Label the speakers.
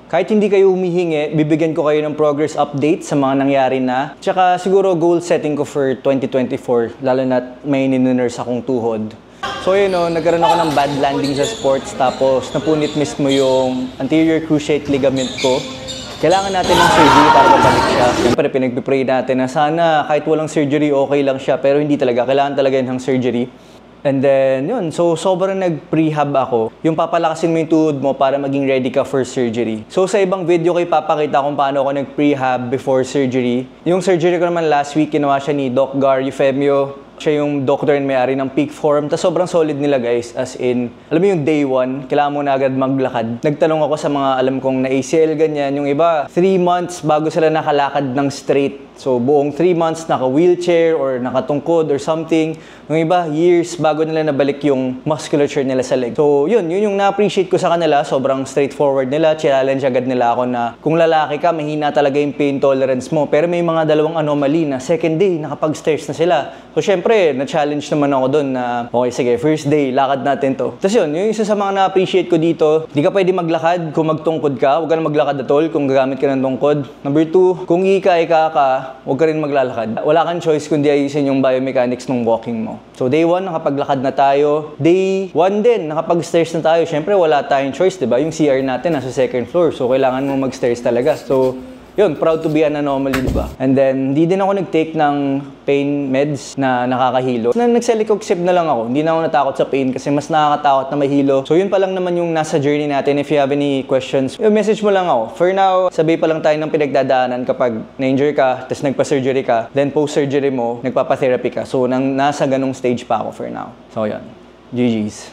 Speaker 1: Kahit hindi kayo humihingi, bibigyan ko kayo ng progress update sa mga nangyari na. Tsaka siguro goal setting ko for 2024, lalo na may ninunurse akong tuhod. So yun o, nagkaroon ako ng bad landing sa sports, tapos napunit mismo yung anterior cruciate ligament ko. Kailangan natin ng surgery para mabalik siya. Siyempre, pinagpipray natin na sana kahit walang surgery, okay lang siya. Pero hindi talaga. Kailangan talaga ng surgery. And then, yun. So, sobrang nag-prehab ako. Yung papalakasin mo yung tuhod mo para maging ready ka for surgery. So, sa ibang video ko ipapakita kung paano ako nag-prehab before surgery. Yung surgery ko naman last week, ginawa siya ni Doc Gar Eufemio. Siya yung doctor and may-ari ng Peak Forum. Tapos sobrang solid nila guys. As in, alam mo yung day 1, kailangan mo na agad maglakad. Nagtanong ako sa mga alam kong na ACL ganyan. Yung iba, 3 months bago sila nakalakad ng straight. So buong 3 months naka-wheelchair or nakatungkod or something. Yung iba, years bago nila nabalik yung musculature nila sa leg. So yun yung na-appreciate ko sa kanila. Sobrang straightforward nila. Challenge agad nila ako na kung lalaki ka, mahina talaga yung pain tolerance mo. Pero may mga dalawang anomaly na second day, nakapag-stairs na sila. So syempre, na-challenge naman ako doon na okay, sige, first day, lakad natin to. Tapos yun, yung isa sa mga na-appreciate ko dito, di ka pwede maglakad kung magtungkod ka. Huwag ka na maglakad at all kung gagamit ka ng tungkod. Number 2, kung ika ka, huwag ka rin maglalakad. Wala kang choice kundi ayusin yung biomechanics ng walking mo. So day 1, nakapaglakad na tayo. Day 1 din, nakapag-stairs na tayo. Siyempre, wala tayong choice, diba? Yung CR natin nasa second floor. So, kailangan mo mag-stairs talaga. So, yun, proud to be an anomaly, diba? And then, hindi din ako nag-take ng pain meds na nakakahilo. Nag-celecoxib na lang ako. Hindi na ako natakot sa pain kasi mas nakakatakot na mahilo. So, yun pa lang naman yung nasa journey natin. If you have any questions, message mo lang ako. For now, sabay pa lang tayo ng pinagdadaanan kapag na-injure ka, tapos nagpa-surgery ka, then post-surgery mo, nagpapa-therapy ka. So, nasa ganong stage pa ako for now. So, yun. GG's.